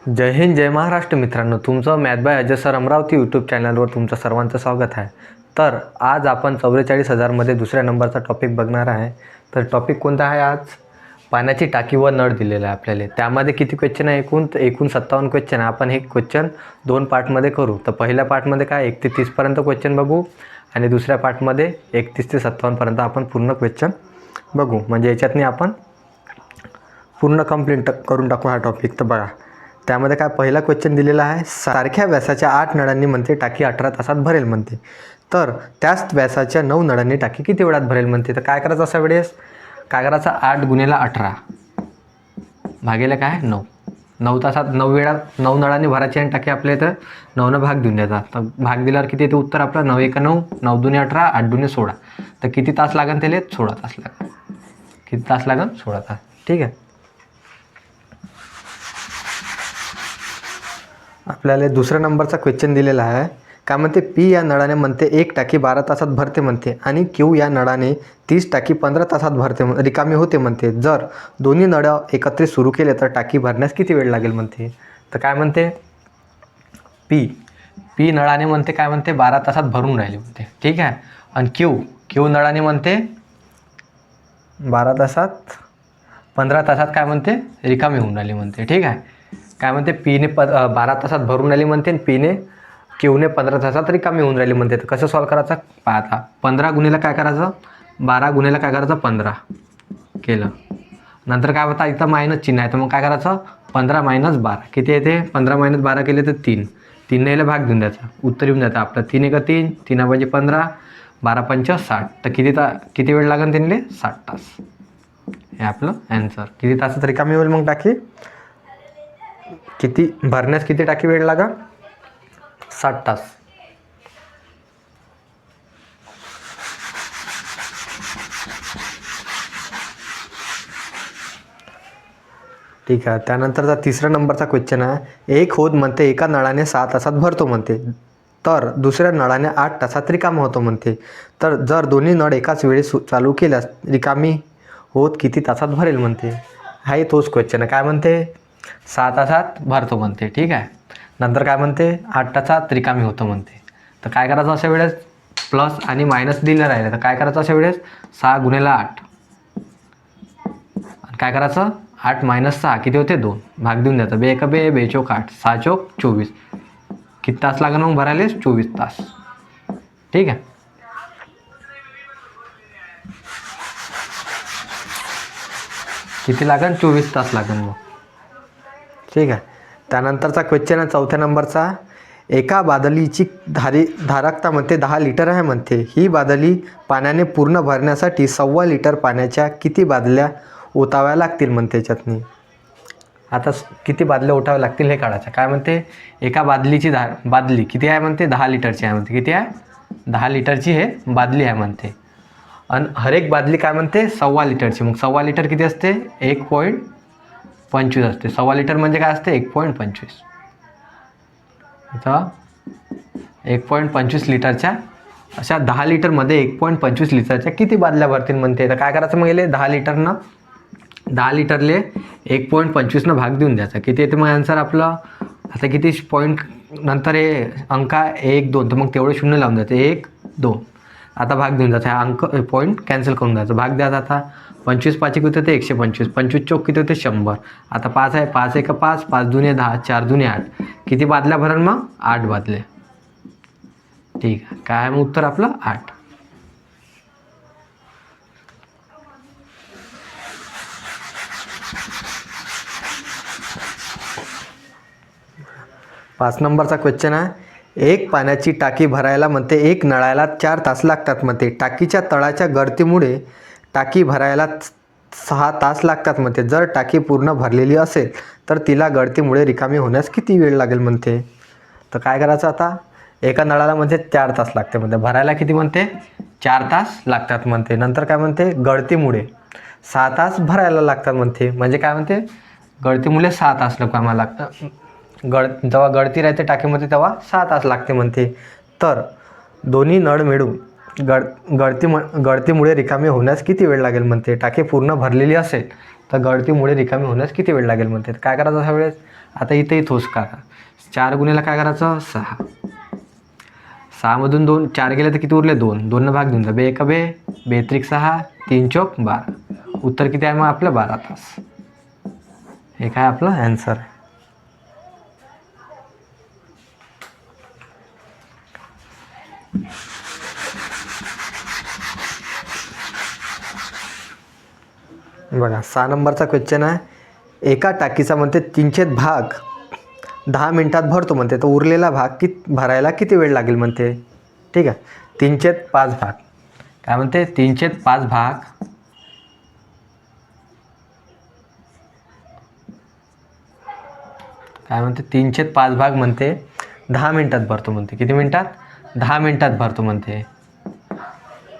जय हिंद जय महाराष्ट्र मित्रांनो, तुमचं math by Ajay sir Amravati YouTube चॅनलवर तुमचं सर्वांचं स्वागत आहे. तर आज आपण 44,000मध्ये दुसऱ्या नंबरचा टॉपिक बघणार आहे. तर टॉपिक कोणता आहे आज? पाण्याची टाकी व नळ दिलेला आहे आपल्याला. त्यामध्ये किती क्वेश्चन आहे? एकूण 57 क्वेश्चन आहे. आपण हे क्वेश्चन 2 पार्टमध्ये करू. तर पहिल्या पार्टमध्ये काय 1 ते 30पर्यंत क्वेश्चन बघू आणि दुसऱ्या पार्टमध्ये 31 ते 57पर्यंत आपण पूर्ण क्वेश्चन बघू. म्हणजे याच्यातनी आपण पूर्ण कंप्लीट करून टाकू हा टॉपिक. तर बघा, त्यामध्ये काय पहिला क्वेश्चन दिलेला आहे, सारख्या व्यासाच्या 8 नळांनी म्हणते टाकी 18 तासात भरेल म्हणते. तर त्याच व्यासाच्या 9 नळांनी टाकी किती वेळात भरेल म्हणते. तर काय करायचं अशा वेळेस? काय करायचं? 8 गुणिले 18 भागिले काय 9. 9 तासात 9 वेळा 9 नळांनी भरायची आणि टाकी आपल्या इथं 9 भाग देऊन द्यायचा. तर भाग दिल्यावर किती येते उत्तर आपलं? 9 1 9, 9 2 18, 8 2 16. तर किती तास लागेल त्याला? 16 तास लागेल. किती तास लागेल? 16 तास. ठीक आहे. आपल्याला दुसऱ्या नंबरचा क्वेश्चन दिलेला आहे. काय म्हणते? पी या नळाने म्हणते एक टाकी 12 तासात भरते म्हणते आणि क्यू या नळाने 30 टाकी 15 तासात भरते रिकामी होते म्हणते. जर दोन्ही नळं एकत्रित सुरू केले तर टाकी भरण्यास किती वेळ लागेल म्हणते. तर काय म्हणते? पी नळाने म्हणते काय म्हणते? 12 तासात भरून राहिले म्हणते. ठीक आहे. आणि क्यू नळाने म्हणते 12 तासात 15 तासात काय म्हणते? रिकामी होऊन राहिली म्हणते. ठीक आहे. काय म्हणते? पीने 12 तासात भरून राहिली म्हणते आणि क्यूने 15 तासात रिकामी होऊन राहिली म्हणते. तर कसं सॉल्व करायचं? पाहता 15 गुणिले काय करायचं? 12 गुणिले काय करायचं? 15 केलं. नंतर काय होता? इथं मायनस चिन्ह आहे. तर मग काय करायचं? 15 - 12 किती येते? 15 - 12 केले तर 3. 3 याला भाग देऊन द्यायचा. उत्तर येऊन जातं आपलं 3 1 3, 3 म्हणजे 15, 12 पंच 60. तर किती वेळ लागेल त्यांना? 60 तास. हे आपलं ॲन्सर. किती तासात रिकामी होईल मग टाकी? किती भरण्यास किती टाकी वेळ लागा? 60 तास. ठीक आहे. त्यानंतरचा तिसऱ्या नंबरचा क्वेश्चन आहे. एक होत म्हणते एका नळाने 6 तासात भरतो म्हणते, तर दुसऱ्या नळाने 8 तासात रिकामा होतो म्हणते. तर जर दोन्ही नळ एकाच वेळी चालू केल्यास रिकामी होत किती तासात भरेल म्हणते. हाही तोच क्वेश्चन आहे. काय म्हणते? 6 तासात भरतो म्हणते. ठीक आहे. नंतर काय म्हणते? 8 तासात रिकामी होतं म्हणते. तर काय करायचं अशा वेळेस? प्लस आणि मायनस दिलं राहिलं तर काय करायचं अशा वेळेस? 6 गुणिले 8 आणि काय करायचं? 8 - 6 किती होते? 2. भाग देऊन द्यायचा. 2 1 2, 2 चोक 8, 6 चोक 24. किती तास लागेल मग भरायला? 24 तास. ठीक आहे. किती लागेल? 24 तास लागेल मग. ठीक आहे. त्यानंतरचा क्वेश्चन आहे चौथ्या नंबरचा. एका बादलीची धारकता म्हणते 10 लिटर आहे म्हणते. ही बादली पाण्याने पूर्ण भरण्यासाठी 1.25 लिटर पाण्याच्या किती बादल्या ओताव्या लागतील म्हणते. याच्यातनी आता किती बादल्या ओताव्या लागतील हे काढायचं. काय म्हणते? एका बादलीची बादली किती आहे म्हणते? 10 लिटरची आहे म्हणते. किती आहे? 10 लिटरची हे बादली आहे म्हणते. आणि हर एक बादली काय म्हणते? 1.25 लिटरची. मग 1.25 लिटर किती असते? 1.25 असते. 1.25 लिटर म्हणजे काय असते? 1.25. इथं 1.25 लिटरच्या अशा 10 लिटरमध्ये 1.25 लिटरच्या किती बादल्या भरतील म्हणते. तर काय करायचं मग? येले 10 लिटरले 1.25 भाग देऊन द्यायचा. किती येते मग आन्सर आपलं? आता किती पॉईंट नंतर हे अंक 1 2, तर मग तेवढे शून्य लावून द्यायचे. 1 2 आता भाग देऊन जायचा. हा अंक पॉईंट कॅन्सल करून द्यायचा. भाग द्यायचा. आता 25 5 किती होते? 125. 25 चौक किती होते? 100. आता 5 आहे. 5 1 5, 5 2 10, 4 2 8. किती बादल्या भरण मग? 8 बादल्या. ठीक आहे. काय मग उत्तर आपलं? 8. पाच नंबरचा क्वेश्चन आहे. एक पाण्याची टाकी भरायला म्हणते एक नळाला 4 तास लागतात म्हणते. टाकीच्या तळाच्या गळतीमुळे टाकी भरायला 6 तास लागतात म्हणते. जर टाकी पूर्ण भरलेली असेल तर तिला गळतीमुळे रिकामी होण्यास किती वेळ लागेल म्हणते. तर काय करायचं? आता एका नळाला म्हणते 4 तास लागते म्हणते. भरायला किती म्हणते? 4 तास लागतात म्हणते. नंतर काय म्हणते? गळतीमुळे 6 तास भरायला लागतात म्हणते. म्हणजे काय म्हणते? गळतीमुळे 6 तास कामाला लागतं. जेव्हा गळती राहते टाकीमध्ये तेव्हा 6 तास लागते म्हणते. तर दोन्ही नळ मिळून गळतीमुळे रिकामी होण्यास किती वेळ लागेल म्हणते. टाकी पूर्ण भरलेली असेल तर गळतीमुळे रिकामी होण्यास किती वेळ लागेल म्हणते. काय करायचं ह्या वेळेस? आता इथंही तोच करा. 4 गुणिले काय करायचं 6. 6मधून 2 4 गेले तर किती उरले 2. 2 भाग देऊन जा. बे एक बे, बे त्रिक 6, 3 चौक 12. उत्तर किती आहे मग आपलं 12 तास. हे काय आपलं ॲन्सर आहे. बघा 6 नंबरचा क्वेश्चन आहे. एका टाकीचा म्हणते 300 भाग 10 मिनिटात भरतो म्हणते, तर उरलेला भाग भरायला किती वेळ लागेल म्हणते. ठीक आहे. 305 भाग काय म्हणते 305 भाग काय म्हणते 305 भाग म्हणते 10 मिनिटात भरतो म्हणते. किती मिनिटात 10 मिनिटात भरतो म्हणते.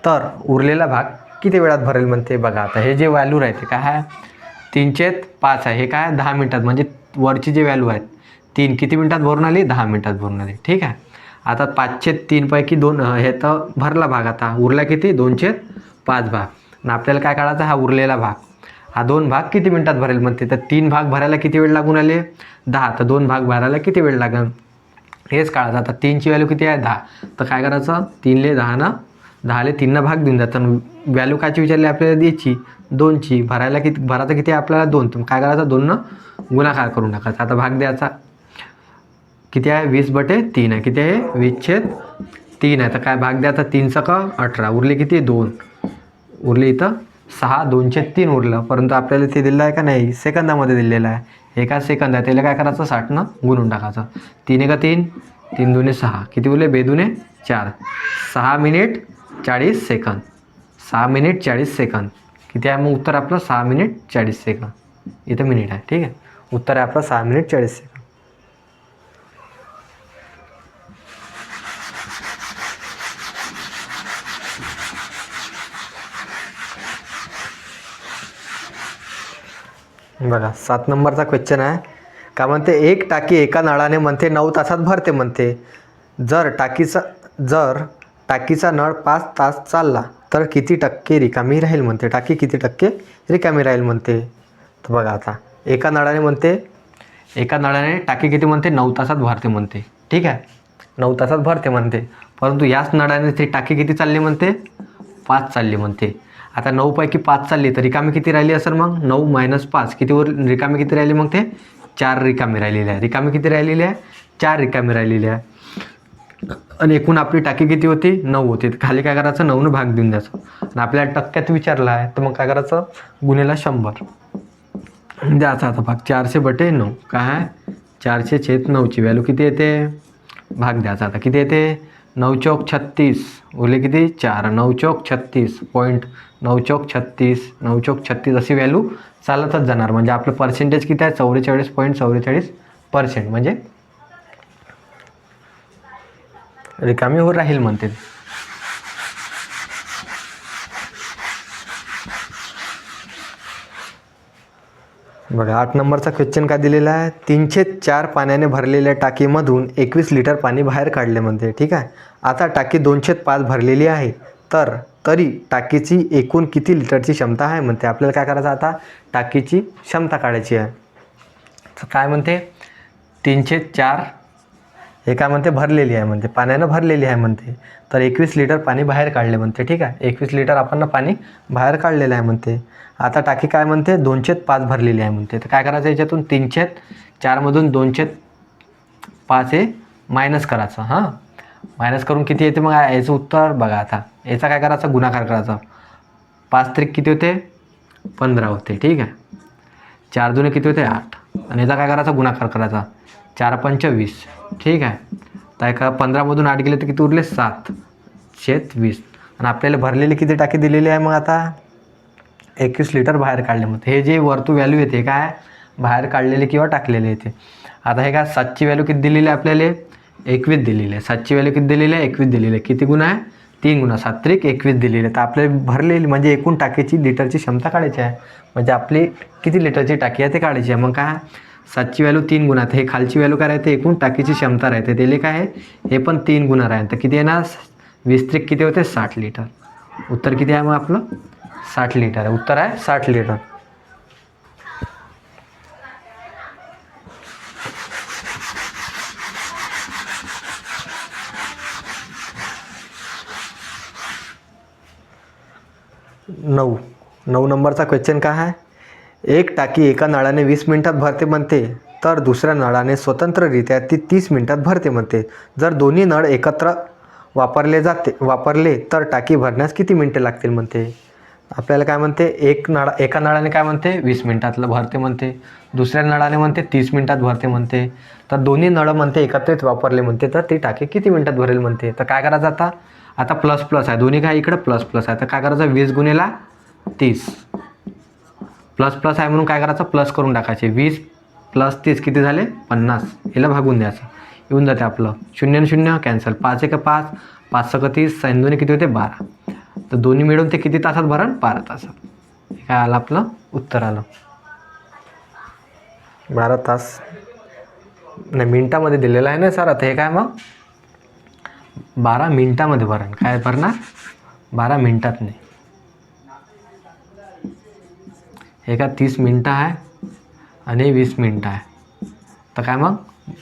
तर उरलेला भाग किती वेळात भरेल म्हणते. बघा आता हे जे व्हॅल्यू राहते काय आहे 305 आहे. हे काय 10 मिनिटात म्हणजे वरची जे व्हॅल्यू आहेत 3 किती मिनिटात भरून आली 10 मिनिटात भरून आली. ठीक आहे. आता 503 पैकी 2 हे तर भरला भाग. आता उरला किती 205 भाग. आणि आपल्याला काय काढायचा हा उरलेला भाग. हा 2 भाग किती मिनिटात भरेल म्हणते. तर 3 भाग भरायला किती वेळ लागून आले 10. तर 2 भाग भरायला किती वेळ लागेल हेच काढायचं. आता 3ची व्हॅल्यू किती आहे 10. तर काय करायचं 3ले 10 10ले 3 भाग देऊन जातं. व्हॅल्यू कायची विचारली आपल्याला द्यायची 2ची. भरायचं किती आहे आपल्याला 2. तर काय करायचं 2 गुणाकार करून टाकायचा. आता भाग द्यायचा किती आहे 20/3 आहे. किती आहे 20/3 आहे. तर काय भाग द्यायचा 3 का 18 उरले किती 2 उरले इथं 6 2/3 उरलं. परंतु आपल्याला ते दिलेलं आहे का नाही सेकंदामध्ये दिलेलं आहे. एका सेकंद आहे त्याला काय करायचं 60 गुणून टाकायचं. 3 का 3 3 दुने 6 किती उरले 2 दुने 4 6 मिनिट 40 सेकंद. 6 मिनिट 40 सेकंद किती आहे मग उत्तर आपलं 6 मिनिट 40 सेकंद. इथं मिनिट आहे. ठीक आहे. उत्तर आहे आपलं 6 मिनिट 40 सेकंद. बघा 7 नंबरचा क्वेश्चन आहे. का म्हणते एक टाकी एका नळाने म्हणते 9 तासात भरते म्हणते. जर टाकीचा नळ 5 तास चालला तर किती टक्के रिकामी राहील म्हणते. टाकी किती टक्के रिकामी राहील म्हणते. तर बघा आता एका नळाने टाकी किती म्हणते 9 तासात भरते म्हणते. ठीक आहे 9 तासात भरते म्हणते. परंतु याच नळाने ती टाकी किती चालली म्हणते 5 चालली म्हणते. आता 9 पैकी 5 चालली तर रिकामी किती राहिली असेल मग 9 - 5 कितीवर रिकामी किती राहिली मग ते 4 रिकामी राहिलेली आहे. रिकामी किती राहिलेली आहे 4 रिकामी राहिलेली आहे. आणि एकूण आपली टाकी किती होती 9 होती. तर खाली काय करायचं 9 भाग देऊन द्यायचं. आणि आपल्याला टक्क्यात विचारला आहे तर मग काय करायचं गुणिले 100 द्यायचा. आता भाग 400/9 काय आहे 400/9ची व्हॅल्यू किती येते भाग द्यायचा. आता किती येते 9 चौक 36 उरले किती 4 9 चौक 36 पॉईंट 9 चौक 36 9 चौक 36 अशी व्हॅल्यू चालतच जाणार. म्हणजे आपलं पर्सेंटेज किती आहे 44.44% म्हणजे रिकामी हो राहील म्हणते. बघा 8 नंबरचा क्वेश्चन काय दिलेला आहे. 304 पाण्याने भरलेल्या टाकीमधून 21 लिटर पाणी बाहेर काढले म्हणते. ठीक आहे. आता टाकी 205 भरलेली आहे तरी टाकीची एकूण किती लिटरची क्षमता आहे म्हणते. आपल्याला काय करायचं आता टाकीची क्षमता काढायची आहे. तर काय म्हणते 304 हे काय म्हणते भरलेली आहे म्हणते पाण्यानं भरलेली आहे म्हणते. तर 21 लिटर पाणी बाहेर काढले म्हणते. ठीक आहे 21 लिटर आपण पाणी बाहेर काढलेलं आहे म्हणते. आता टाकी काय म्हणते 205 भरलेली आहे म्हणते. तर काय करायचं याच्यातून 304मधून 205 हे मायनस करायचं. हां मायनस करून किती येते मग याचं उत्तर बघा. आता याचा काय करायचा गुणाकार करायचा. 5 त्रिक किती होते 15 होते. ठीक आहे 4 दुने किती होते 8 आणि याचा काय करायचा गुणाकार करायचा 4 पंच 20. ठीक आहे. तर एका 15मधून 8 गेले तर किती उरले 7/20. आणि आपल्याला भरलेली किती टाकी दिलेली आहे मग आता 21 लिटर बाहेर काढले म्हणते. हे जे वरतू व्हॅल्यू येते काय बाहेर काढलेले किंवा टाकलेले येते. आता हे काय 7ची व्हॅल्यू किती दिलेली आहे आपल्याला 21 दिलेली आहे. 7ची व्हॅल्यू किती दिलेली आहे 21 दिलेली आहे. किती गुणा आहे 3 गुणा 7 त्रिक 21 दिलेली आहे. तर आपल्याला भरलेली म्हणजे एकूण टाकीची लिटरची क्षमता काढायची आहे. म्हणजे आपली किती लिटरची टाकी आहे ते काढायची आहे. मग काय 7ची व्हॅल्यू 3 गुणा. हे खालची व्हॅल्यू काय राहते एकूण टाकीची क्षमता राहते त्याला काय आहे हे पण 3 गुणा राहते. तर किती येणार 20 त्रिक किती होते 60 लिटर. उत्तर किती आहे मग आपलं 60 लिटर आहे. उत्तर आहे 60 लिटर. 9 नंबरचा क्वेश्चन काय आहे, एक टाकी एका नळाने 20 मिनिटात भरते म्हणते, तर दुसऱ्या नळाने स्वतंत्ररित्या ती 30 मिनिटात भरते म्हणते. जर दोन्ही नळ एकत्र वापरले तर टाकी भरण्यास किती मिनिटे लागतील म्हणते. आपल्याला काय म्हणते, एका नळाने काय म्हणते 20 मिनिटातलं भरते म्हणते, दुसऱ्या नळाने म्हणते 30 मिनिटात भरते म्हणते. तर दोन्ही नळं म्हणते एकत्रित वापरले म्हणते तर ती टाकी किती मिनिटात भरेल म्हणते. तर काय करायचं आता प्लस प्लस आहे, दोन्ही काय इकडं प्लस प्लस आहे, तर काय करायचं 20 गुणिले 30, प्लस प्लस आहे म्हणून काय करायचं प्लस करून टाकायचे. 20 + 30 किती झाले 50, याला भागून द्यायचं, येऊन जाते आपलं 0 आणि 0 कॅन्सल, 5 1 5, 5 6 30, 6 2 किती होते 12. तर दोन्ही मिळून ते किती तासात भरण 12 तासात. हे काय आलं आपलं उत्तर आलं 12 तास. नाही मिनटामध्ये दिलेलं आहे ना सर, आता हे काय मग 12 मिनटामध्ये भरण, काय भरणार 12 मिनटात नाही. हे का 30 मिनटं आहे आणि 20 मिनटं आहे, तर काय मग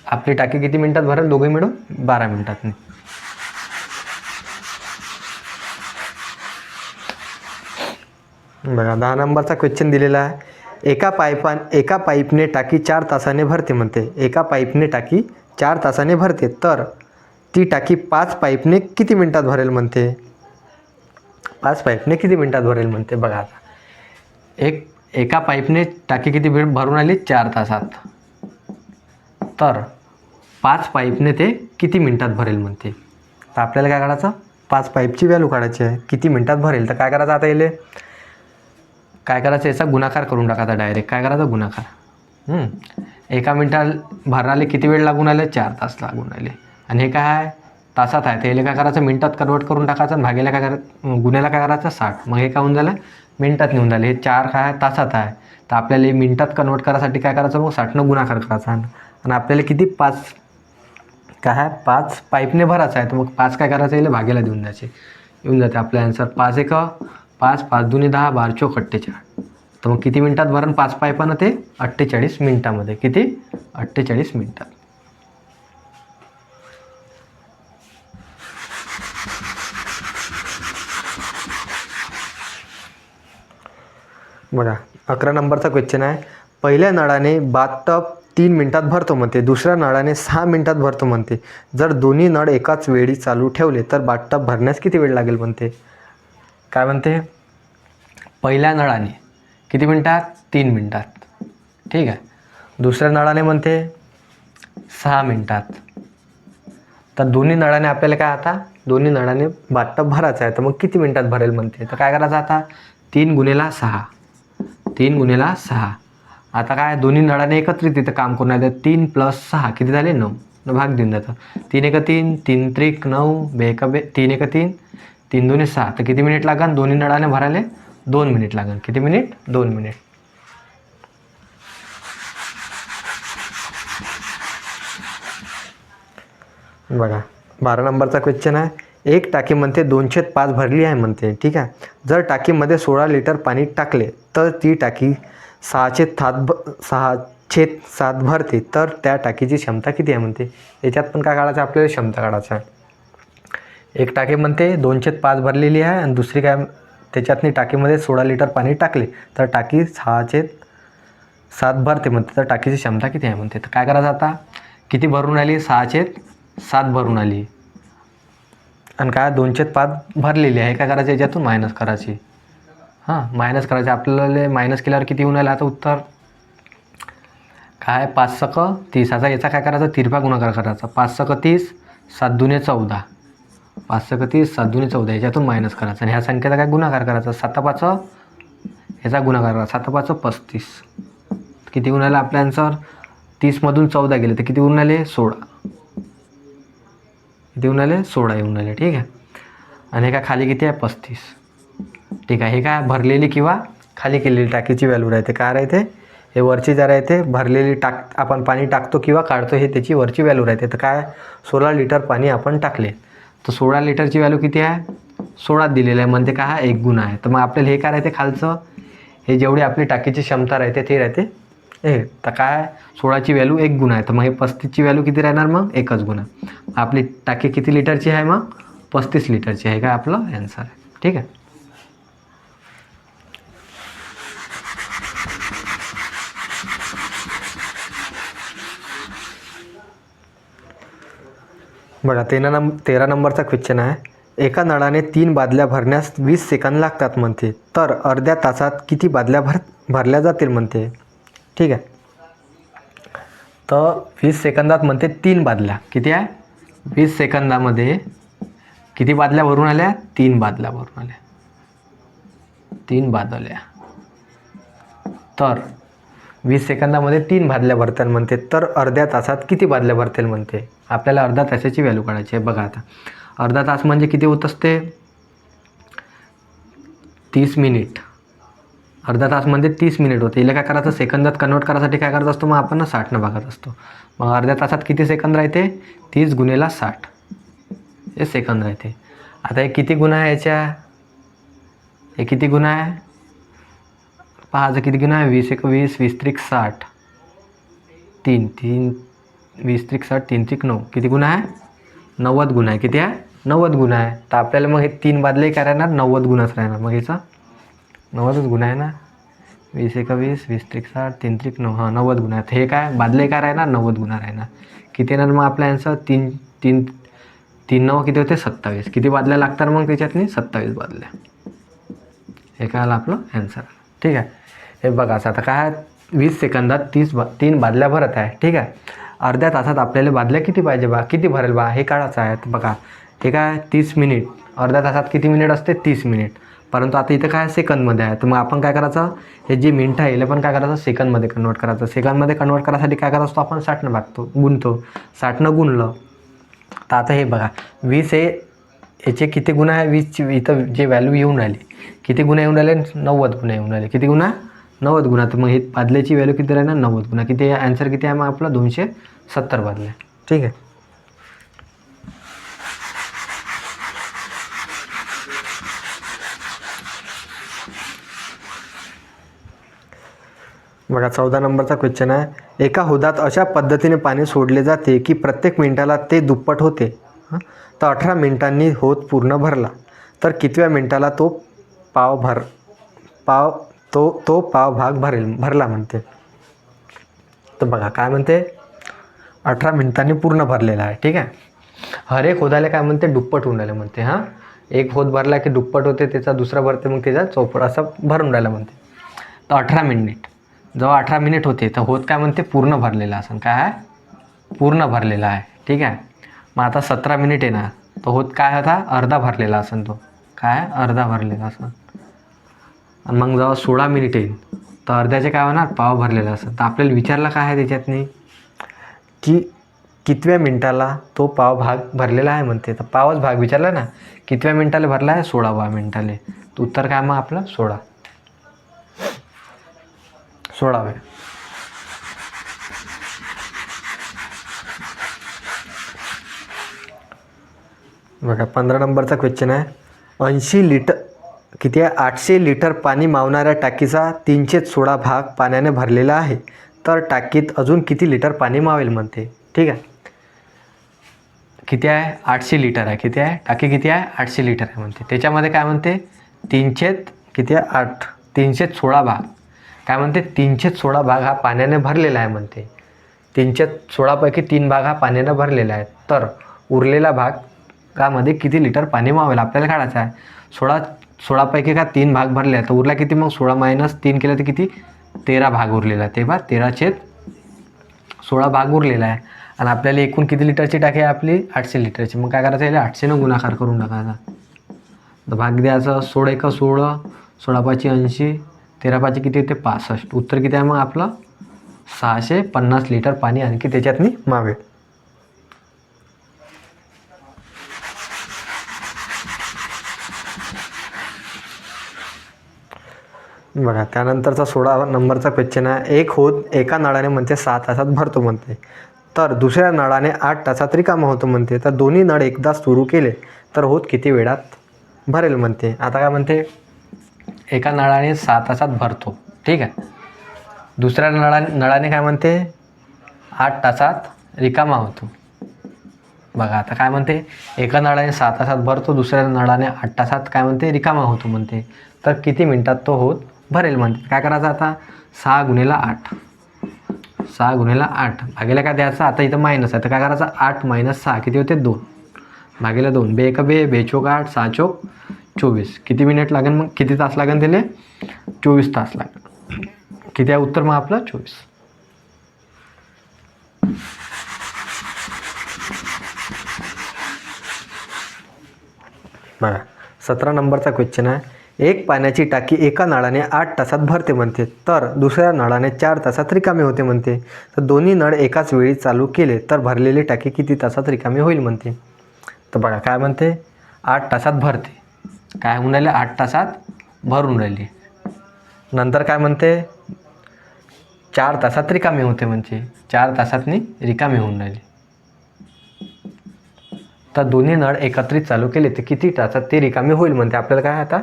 आपली टाकी किती मिनटात भरेल दोघे मिळून 12 मिनटात नाही. बघा 10 नंबरचा क्वेश्चन दिलेला आहे, एका पाईपने टाकी 4 तासाने भरते म्हणते. एका पाईपने टाकी 4 तासाने भरते, तर ती टाकी 5 पाईपने किती मिनटात भरेल म्हणते. 5 पाईपने किती मिनटात भरेल म्हणते. बघा आता एका पाईपने टाकी किती भरून आली 4 तासात, तर 5 पाईपने ते किती मिनटात भरेल म्हणते. तर आपल्याला काय करायचं 5 पाईपची व्हॅल्यू काढायची आहे, किती मिनटात भरेल. तर काय करायचं आता येले काय करायचं, याचा गुणाकार करून टाकायचा डायरेक्ट. काय करायचा गुणाकार. एका मिनटाला भरायला किती वेळ लागून आले 4 तास लागून आले, आणि हे काय आहे तासात आहे, ते काय करायचं मिनटात कन्वर्ट करून टाकायचं, आणि भागेला काय करायचं गुन्ह्याला काय करायचं 60. मग हे काय होऊन झालं मिनटात नेऊन झाले. हे 4 काय आहे तासात आहे, तर आपल्याला हे मिनटात कन्वर्ट करायसाठी काय करायचं मग 60 गुणाकार करायचा, आणि आपल्याला किती 5 काय आहे 5 पाईपने भरायचं आहे, तर मग 5 काय करायचं येईल भागेला देऊन द्यायचे, येऊन जाते आपल्या आन्सर 5 1 5, 5 2 10, 12 4 48. तर मग किती मिनटात भरण 5 पाईपानं ते 48 मिनटामध्ये, किती 48 मिनटात. बघा 11 नंबरचा क्वेश्चन आहे, पहिल्या नळाने बाथटब 3 मिनटात भरतो म्हणते, दुसऱ्या नळाने 6 मिनटात भरतो म्हणते. जर दोन्ही नळ एकाच वेळी चालू ठेवले तर बाथटब भरण्यास किती वेळ लागेल म्हणते. काय म्हणते पहिल्या नळाने किती मिनटात 3 मिनटात, ठीक आहे. दुसऱ्या नळाने म्हणते 6 मिनटात. तर दोन्ही नळाने आपल्याला काय आता दोन्ही नळाने बाथटब भरायचं आहे, तर मग किती मिनटात भरेल म्हणते. तर काय करायचं आता 3 गुणिले 6, 3 गुणिले 6. आता काय दोन्ही नळाने एकत्रित तिथं काम करून आहे, 3 + 6 किती झाले 9, भाग देऊन जातं. 3 1 3, 3 3 9, 3 1 3, 3 2 6. तर किती मिनिट लागेल दोन्ही नळाने भरायला 2 मिनिट लागेल. किती मिनिट 2 मिनिट. बघा 12 नंबरचा क्वेश्चन आहे, एक टाकी म्हणते 2/5 भरली आहे म्हणते, ठीक आहे. जर टाकीमध्ये 16 लिटर पाणी टाकले तर ती टाकी 6/7 भरते, तर त्या टाकीची क्षमता किती आहे म्हणते. याच्यात पण काय काढायचं आपल्याला क्षमता काढायचं आहे. एक टाकी म्हणते 2/5 भरलेली आहे, आणि दुसरी काय त्याच्यातनी टाकीमध्ये 16 लिटर पाणी टाकले तर टाकी 6/7 भरते म्हणते, तर टाकीची क्षमता किती आहे म्हणते. तर काय करायचं आता किती भरून आली 6/7 भरून आली, आणि काय 2/5 भरलेली आहे. काय करायचं याच्यातून मायनस करायची, मायनस करायचे. आपल्याला मायनस केल्यावर किती येऊन आलं आता उत्तर काय 5 6 30. आता याचा काय करायचा तिरपा गुणाकार करायचा. 5 6 30, 7 2 14, 5 6 30, 7 2 14. याच्यातून मायनस करायचा, आणि ह्या संख्येचा काय गुणाकार करायचा. 7 5 याचा गुणाकार करायचा, 7 5 35. किती येऊन आलं आपल्या आन्सर 30मधून 14 गेले तर किती येऊन आले 16. किती येऊन आले 16 येऊन आले, ठीक आहे. आणि हे काय खाली किती आहे 35, ठीक आहे. हे काय भरलेली किंवा खाली केलेली टाकीची व्हॅल्यू राहते. काय राहते हे वरची जरा येते भरलेली आपण पाणी टाकतो किंवा काढतो, हे त्याची वरची व्हॅल्यू राहते. तर काय 16 लिटर पाणी आपण टाकले, तर 16 लिटरची व्हॅल्यू किती आहे 16 दिलेलं आहे, म्हणजे काय हा 1 गुण आहे. तर मग आपल्याला हे काय राहते खालचं हे जेवढी आपली टाकीची क्षमता राहते ते राहते हे. तर काय 16ची व्हॅल्यू 1 गुण आहे, तर मग हे 35ची व्हॅल्यू किती राहणार मग 1च गुण. आपली टाकी किती लिटरची आहे मग 35 लिटरची आहे. काय आपलं आन्सर आहे, ठीक आहे. बघा 13 नंबरचा क्वेश्चन आहे. एका नळाने 3 बादल्या भरण्यास 20 सेकंद लागतात म्हणते, तर अर्ध्या तासात किती बादल्या भरल्या जातील म्हणते. ठीक आहे, तर 20 सेकंदात म्हणते 3 बादल्या. किती आहे? 20 सेकंदामध्ये किती बादल्या भरून आल्या? 3 बादल्या भरून आल्या. 3 बादल्या. तर 20 सेकंदामध्ये 3 बादल्या भरतील म्हणते, तर अर्ध्या तासात किती बादल्या भरतील म्हणते. आपल्याला अर्धा तासाची व्हॅल्यू काढायची आहे. बघा आता अर्धा तास म्हणजे किती होत असते? 30 मिनिट. अर्धा तास म्हणजे 30 मिनिट होते. हिला काय करायचं? सेकंदात कन्वर्ट करायसाठी काय करत असतो? मग आपण 60 भागत असतो. मग अर्ध्या तासात किती सेकंद राहते? 30 गुणिले 60 हे सेकंद राहते. आता हे किती गुणा आहे याच्या? हे किती गुणा आहे? पहा किती गुणा आहे? 20 × 20, 20 × 60, 3 20 × 60, 3 × 9. किती गुणा आहे? 90 गुणा आहे. किती आहे? 90 गुणा आहे. तर आपल्याला मग हे 3 बादले काय राहणार? 90 गुणाच राहणार. मग याचा 90च गुणा आहे ना. 20 × 20, 20 × 60, 3 × 9. हां, 90 गुणा आहेत. हे काय बादले काय राहणार? 90 गुणा राहणार. किती येणार मग आपला आन्सर? 3 9 किती होते? 27. किती बादल्या लागतात मग त्याच्यातनी? 27 बादल्या. हे काय आलं आपलं आन्सर. ठीक आहे, हे बघा आता काय 20 सेकंदात 3 बादल्या भरत आहे. ठीक आहे, अर्ध्या तासात आपल्याला बादल्या किती पाहिजे बा? किती भरेल बा? हे काढायचं आहे. तर बघा हे काय 30 मिनिट. अर्ध्या तासात किती मिनिट असते? 30 मिनिट. परंतु आता इथं काय सेकंदमध्ये आहे. तर मग आपण काय करायचं? हे जी मिनटं आहे याला पण काय करायचं? सेकंदमध्ये कन्वर्ट करायचं. सेकंदमध्ये कन्वर्ट करायसाठी काय करायचं असतो? आपण 60 भागतो, गुणतो. 60 गुणलं तर आता हे बघा 20 हे याचे किती गुणा आहे? 20ची इथं जे व्हॅल्यू येऊन राहिली किती गुणा येऊन राहिले? 90 गुणा येऊन राहिले. किती गुणा? 90 गुणा. तर मग हे बादल्याची व्हॅल्यू किती राहणार? 90 गुणा. किती आहे आन्सर? किती आहे मग आपला? 270 बादल्या. ठीक आहे, बघा 14 नंबरचा क्वेश्चन आहे. एका हौदात अशा पद्धतीने पाणी सोडले जाते की प्रत्येक मिनिटाला ते दुप्पट होते. तर 18 मिनिटांनी हौद पूर्ण भरला, तर कितव्या मिनिटाला तो पाव भाग भरला म्हणते. तर बघा काय म्हणते? 18 मिनिटांनी पूर्ण भरलेला आहे. ठीक आहे, हर एक हौदाला काय म्हणते? दुप्पट होऊन राहिलं म्हणते. हां, एक हौद भरला की दुप्पट होते, त्याचा दुसरा भरते, मग त्याचा चौपट असं भरून राहिलं म्हणते. तर 18 मिनिट जेव्हा 18 मिनिट होते तर हौद काय म्हणते? पूर्ण भरलेला असेल. काय आहे? पूर्ण भरलेला आहे. ठीक आहे, मग आता 17 मिनिट येणार तो हौद काय होता? अर्धा भरलेला असेल. तो काय? अर्धा भरलेला असेल. आणि मग जेव्हा 16 मिनिट येईल तर अर्ध्याचे काय होणार? पाव भरलेला असेल. तर आपल्याला विचारलं काय आहे त्याच्यातनी की कितव्या मिनिटाला तो पाव भाग भरलेला आहे म्हणते. तर पावच भाग विचारला ना. कितव्या मिनिटाला भरला आहे? 16व्या मिनिटाले. तर उत्तर काय मग आपलं? 16व्या. बघा 15 नंबरचा क्वेश्चन आहे. 80 लिटर किती आहे? 800 लिटर पाणी मावणाऱ्या टाकीचा 316 भाग पाण्याने भरलेला आहे, तर टाकीत अजून किती लिटर पाणी मावेल म्हणते. ठीक आहे, किती आहे? 800 लिटर आहे. किती आहे? टाकी किती आहे? 800 लिटर आहे म्हणते. त्याच्यामध्ये काय म्हणते? 316 भाग काय म्हणते? 316 भाग हा पाण्याने भरलेला आहे म्हणते. 316पैकी 3 भाग हा पाण्याने भरलेला आहे, तर उरलेला भागामध्ये किती लिटर पाणी मावेल आपल्याला काढायचं आहे. 16पैकी का 3 भाग भरले आहे, तर उरला किती मग? 16 - 3 केलं तर किती? 13 भाग उरलेला आहे. तेव्हा 13/16 भाग उरलेला आहे. आणि आपल्याला एकूण किती लिटरची टाकी आहे आपली? 800 लिटरची. मग काय करायचं? याला 800 गुणाकार करून टाकायचा. तर भाग द्यायचं. 16 × 16, 16×5 80, 13×5 किती होते? 65. उत्तर किती आहे मग आपलं? 650 लिटर पाणी आणखी त्याच्यातनी मावेल. बघा त्यानंतरचा 16 नंबरचा क्वेश्चन आहे. एक हौद एका नळाने म्हणते 6 तासात भरतो म्हणते, तर दुसऱ्या नळाने 8 तासात रिकामा होतो म्हणते. तर दोन्ही नळ एकदा सुरू केले तर हौद किती वेळात भरेल म्हणते. आता काय म्हणते? एका नळाने 6 तासात भरतो. ठीक आहे, दुसऱ्या नळाने काय म्हणते? 8 तासात रिकामा होतो. बघा आता काय म्हणते? एका नळाने 6 तासात भरतो, दुसऱ्या नळाने 8 तासात काय म्हणते? रिकामा होतो म्हणते. तर किती मिनिटात तो हौद भरेल म्हणते. काय करायचं आता? 6 × 8 6 गुणिले 8 भागिले काय द्यायचं, आता इथं मायनस आहे तर काय करायचं, 8 - 6 किती होते 2 भागिले 2, बे एक बे, बे चोक 8, 6 चोक 24. किती मिनिट लागेल मग, किती तास लागेल त्याला, 24 तास लागेल. किती आहे उत्तर मग आपलं 24. बघा 17 नंबरचा क्वेश्चन आहे. एक पाण्याची टाकी एका नळाने 8 तासात भरते म्हणते, तर दुसऱ्या नळाने 4 तासात रिकामी होते म्हणते. तर दोन्ही नळ एकाच वेळी चालू केले तर भरलेली टाकी किती तासात रिकामी होईल म्हणते. तर बघा काय म्हणते, 8 तासात भरते, काय होऊन राहिले 8 तासात भरून राहिली. नंतर काय म्हणते 4 तासात रिकामी होते म्हणजे 4 तासातनी रिकामी होऊन राहिली. तर दोन्ही नळ एकत्रित चालू केले तर किती तासात ते रिकामी होईल म्हणते. आपल्याला काय आता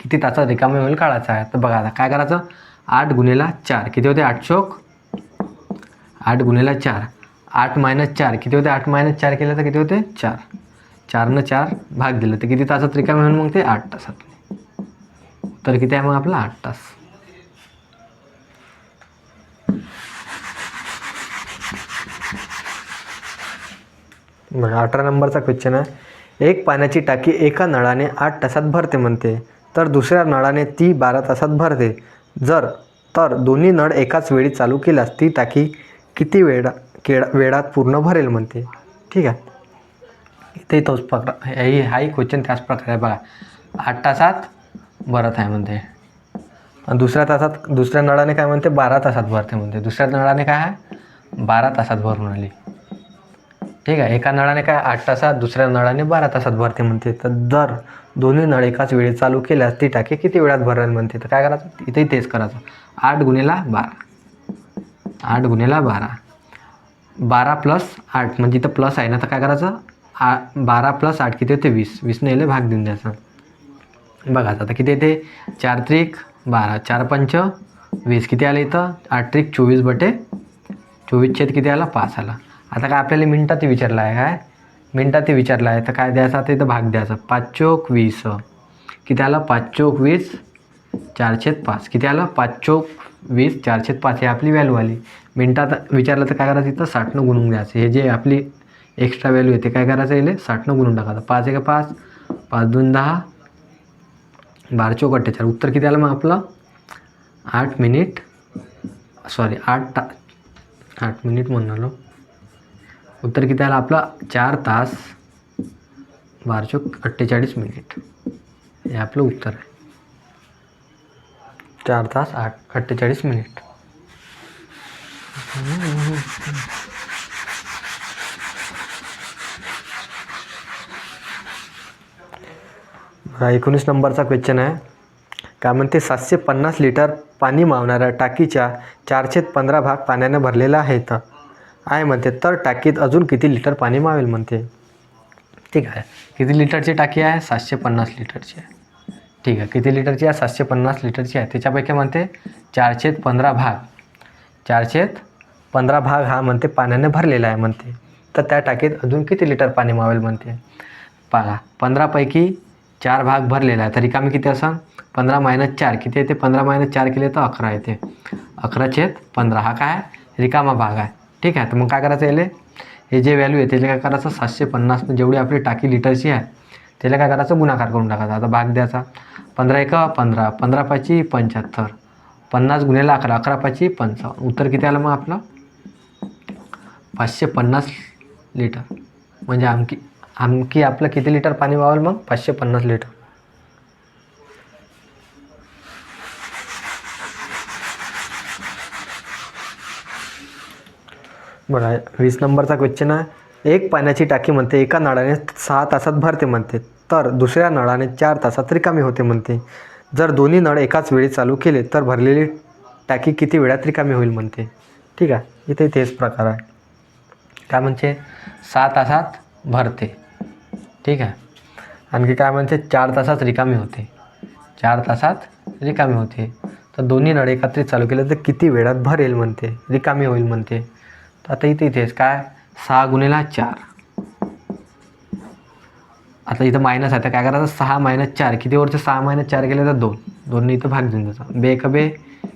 किती तासात रिकामी होईल काढायचं आहे. तर बघा आता काय करायचं, 8 गुणिले 4 किती होते, 8 चोक 8 गुणिले 4, 8 - 4 किती होते, 8 - 4 केलं तर किती होते 4, 4 - 4 भाग दिलं तर किती तासात रिकामी होईल मग ते 8 तासात. तर किती आहे मग आपला 8 तास. बघा 18 नंबरचा क्वेश्चन आहे. एक पाण्याची टाकी एका नळाने 8 तासात भरते म्हणते, तर दुसऱ्या नळाने ती 12 तासात भरते. तर दोन्ही नळ एकाच वेळी चालू केल्यास ती टाकी किती वेळात पूर्ण भरेल म्हणते. ठीक आहे, इथे तोच प्रकार हाही क्वेश्चन त्याच प्रकारे आहे. बघा 8 तासात भरत आहे म्हणते, आणि दुसऱ्या नळाने काय म्हणते 12 तासात भरते म्हणते. दुसऱ्या नळाने काय आहे 12 तासात भरून आली. ठीक आहे, एका नळाने काय 8 तासात, दुसऱ्या नळाने 12 तासात भरते म्हणते. तर जर दोन्ही नळ एकाच वेळी चालू केल्यास ती टाकी किती वेळात भरेल म्हणते. तर काय करायचं, इथेही तेच करायचं, 8 गुणिले 12, 8 गुणिले 12, 12 + 8 म्हणजे इथं प्लस आहे ना, तर काय करायचं 12 + 8 किती होते 20, 20 ने भाग देऊन द्यायचं. बघा आता किती येते, 4 त्रिक 12, 4 पंच 20, किती आलं इथं 8 त्रिक 24/24 छेद किती आला 5 आला. आता काय आपल्याला मिनिटात विचारलं आहे, काय मिनिटात विचारलं आहे तर काय द्यायचं, आता इथं भाग द्यायचा, 5 चोक 20 किती आलं 5 चोक 20, 4/5 किती आलं 5 चोक 20, 4/5 ही आपली व्हॅल्यू आली. मिनिटात विचारलं तर काय करायचं, इथं 60 गुणून द्यायचं. हे जे आपली एक्स्ट्रा व्हॅल्यू आहे ते काय करायचं, येईल 60 गुणून टाकायचं. 5 1 5, 5 2 10, 12 चोक 48. उत्तर किती आलं मग आपलं 8 मिनिट, सॉरी 8 मिनिट म्हणून आलो. उत्तर किती आलं आपलं 4 तास 12 चोक 48 मिनिट. हे आपलं उत्तर आहे, 4 तास 48 मिनिट. हा 19 नंबरचा क्वेश्चन आहे. काय म्हणते 750 लिटर पाणी मावणाऱ्या टाकीच्या 4/15 भाग पाण्याने भरलेला आहे म्हणते, तर टाकीत अजून किती लिटर पाणी मावेल म्हणते. ठीक आहे, किती लिटरची टाकी आहे 750 लिटरची आहे. ठीक आहे, किती लिटरची आहे 750 लिटरची आहे. त्याच्यापैकी म्हणते 4/15 भाग, 4/15 भाग हा म्हणते पाण्याने भरलेला आहे म्हणते, तर त्या टाकीत अजून किती लिटर पाणी मावेल म्हणते. पहा 15 पैकी 4 भाग भरलेला आहे तर रिकामी किती असा 15 - 4 किती येते, 15 - 4 केले तर 11 येते. 11/15 हा काय रिकामा भाग आहे. ठीक आहे, तर मग काय करायचं याले, हे जे व्हॅल्यू आहे त्याला काय करायचं 750 जेवढी आपली टाकी लिटरची आहे त्याला काय करायचं गुणाकार करून टाकायचा. आता भाग द्यायचा, 15 1 15, 15 5 75, 50 गुणिले 11, 11 5 55. उत्तर किती आलं मग आपलं 550 लिटर. म्हणजे आमकी आपलं किती लिटर पाणी वावेल मग 550 लिटर. बघा 20 नंबरचा क्वेश्चन आहे. एक पाण्याची टाकी म्हणते एका नळाने 6 तासात भरते म्हणते, तर दुसऱ्या नळाने 4 तासात रिकामी होते म्हणते. जर दोन्ही नळ एकाच वेळी चालू केले तर भरलेली टाकी किती वेळात रिकामी होईल म्हणते. ठीक आहे, इथे तेच प्रकार आहे. काय म्हणते 6 तासात भरते. ठीक आहे, आणखी काय म्हणते 4 तासात रिकामी होते, 4 तासात रिकामी होते. तर दोन्ही नळ एकत्रित चालू केले तर किती वेळात भरेल म्हणते, रिकामी होईल म्हणते. तर आता इथेच काय 6 गुणिले 4, आता इथं मायनस आहे तर काय करायचं 6 - 4 किती वरचे 6 - 4 केले तर 2, 2 इथं भाग देऊन द्यायचा. बे 1 बे,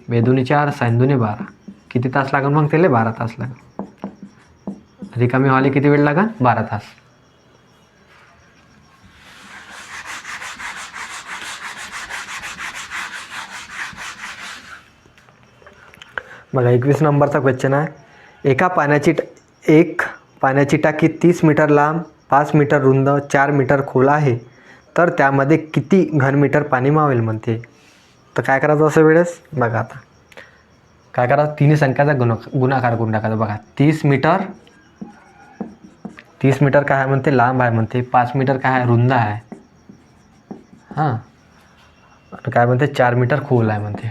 बे 2 4, 6 2 12, किती तास लागेल मग त्याला? 12 तास लागेल. रिकामी व्हायला किती वेळ लागेल? 12 तास. बघा 21 नंबरचा क्वेश्चन आहे. एक पाण्याची टाकी 30 मीटर लांब, 5 मीटर रुंद, 4 मीटर खोल आहे, तर त्यामध्ये किती घनमीटर पाणी मावेल म्हणते. तर काय करायचं असं वेळेस? बघा आता काय करायचं, तिन्ही संख्याचा गुणाकार करून टाकायचा. बघा 30 मीटर काय आहे म्हणते? लांब आहे म्हणते. 5 मीटर काय आहे? रुंद आहे. हां, आणि काय म्हणते? 4 मीटर खोल आहे म्हणते.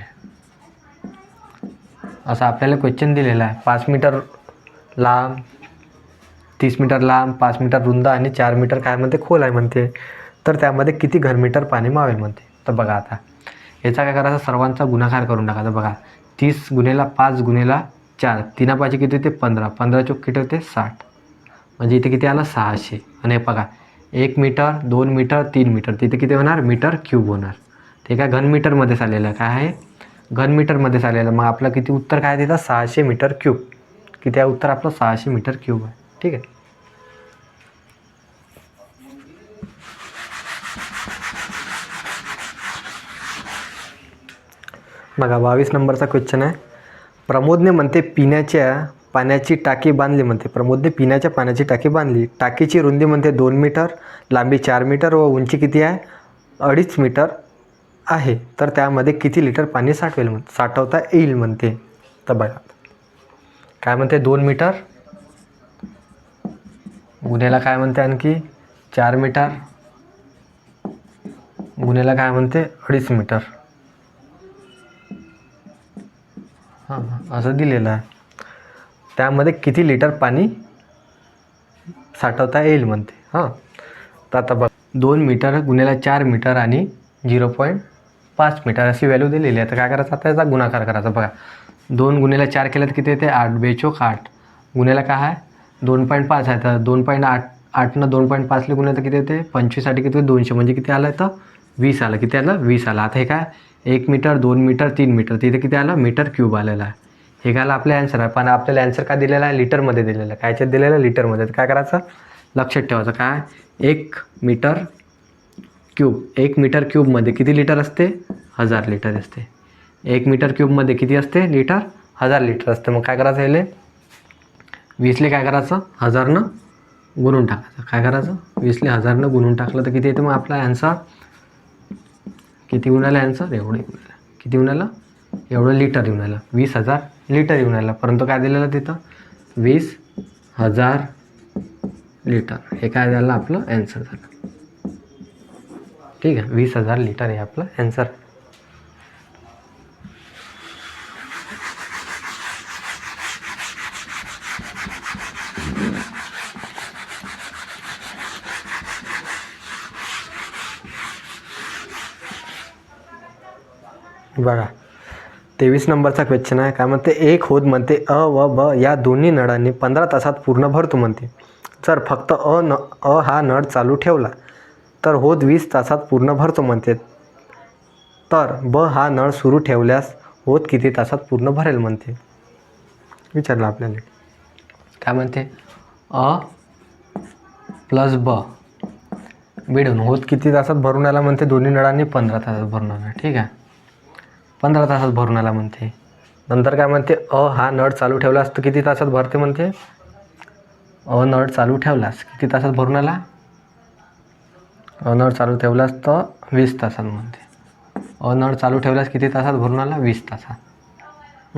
असं आपल्याला क्वेश्चन दिलेला आहे. 5 मीटर लांब, 30 मीटर लांब, 5 मीटर रुंद आणि 4 मीटर काय म्हणते? खोल आहे म्हणते. तर त्यामध्ये किती घनमीटर पाणी मावेल म्हणते. तर बघा आता याचा काय करायचा? सर्वांचा गुणाकार करून टाकायचा. बघा 30 गुणिले 5 गुणिले 4, 3 5 किती होते? 15. 15 चौक किती होते? 60. म्हणजे इथे किती आलं? 600. आणि हे बघा 1 मीटर, 2 मीटर, 3 मीटर, तिथे किती होणार? मीटर क्यूब होणार. ते काय घनमीटरमध्येच आलेलं आहे. काय आहे? घनमीटरमध्येच आलेलं. मग आपलं किती उत्तर काय देतं? 600 मीटर क्यूब. किती आहे उत्तर आपलं? 600 मीटर क्यूब आहे. ठीक आहे. बघा 22 नंबरचा क्वेश्चन आहे. प्रमोदने म्हणते पिण्याच्या पाण्याची टाकी बांधली म्हणते. प्रमोदने पिण्याच्या पाण्याची टाकी बांधली. टाकीची रुंदी म्हणते 2 मीटर, लांबी 4 मीटर व उंची किती आहे? 2.5 मीटर आहे. तर त्यामध्ये किती लिटर पाणी साठवता येईल म्हणते. तर बघा काय म्हणते? 2 मीटर गुन्ह्याला काय म्हणते? आणखी 4 मीटर गुन्ह्याला काय म्हणते? 2.5 मीटर. हां, असं दिलेलं आहे. त्यामध्ये किती लिटर पाणी साठवता येईल म्हणते. हां, तर आता बघ 2 मीटर गुन्ह्याला 4 मीटर आणि 0.5 मीटर अशी व्हॅल्यू दिलेली आहे. तर काय करायचं? आता याचा गुणाकार करायचा. बघा 2 गुणिले 4 केलं तर किती येते? 8 बेचोक 8. गुन्ह्याला काय आहे? 2.5 आहे. तर 2.8 2.5 गुन्हे तर किती येते? 25 साठी किती? 200. म्हणजे किती आलं? तर 20 आलं. किती आलं? 20 आलं. आता हे काय? 1 मीटर, 2 मीटर, 3 मीटर, तिथे किती आलं? मीटर क्यूब आलेला आहे. हे काय आपलं ॲन्सर आहे. पण आपल्याला ॲन्सर काय दिलेला आहे? लिटरमध्ये दिलेलं आहे. कायच्यात दिलेलं आहे? लिटरमध्ये. तर काय करायचं? लक्षात ठेवायचं. काय? 1 मीटर क्यूब. 1 मीटर क्यूबमध्ये किती लिटर असते? 1000 लिटर असते. 1 मीटर क्यूबमध्ये किती असते? लिटर? 1000 लिटर असते. मग काय करायचं? याले 20ले काय करायचं? 1000नं गुणून टाकायचं. काय करायचं? 20ले 1000नं गुणून टाकलं तर किती येते मग आपला ॲन्सर? किती येऊन आलं ॲन्सर? एवढं येऊन आलं. किती येऊन आलं? एवढं लिटर येऊन आलं. 20,000 लिटर येऊन आलं. परंतु काय दिलेलं तिथं? 20,000 लिटर. हे काय झालं? आपलं ॲन्सर झालं. ठीक आहे. 20,000 लिटर हे आपलं ॲन्सर. बघा 23 नंबरचा क्वेश्चन आहे. काय म्हणते? एक हौद म्हणते अ व ब या दोन्ही नळांनी 15 तासात पूर्ण भरतो म्हणते. जर फक्त अ हा नळ चालू ठेवला तर हौद 20 तासात पूर्ण भरतो म्हणते. तर ब हा नळ सुरू ठेवल्यास हौद किती तासात पूर्ण भरेल म्हणते. विचारलं आपल्याला. काय म्हणते? अ प्लस ब मिळून हौद किती तासात भरून आला म्हणते? दोन्ही नळांनी 15 तासात भरून आला. ठीक आहे. 15 तासात भरून आला म्हणते. नंतर काय म्हणते? अ हा नळ चालू ठेवलास तर किती तासात भरते म्हणते? अ नळ चालू ठेवलास किती तासात भरून आला? अ नळ चालू ठेवलास तर 20 तासात म्हणते. अ नळ चालू ठेवलास किती तासात भरून आला? 20 तासात.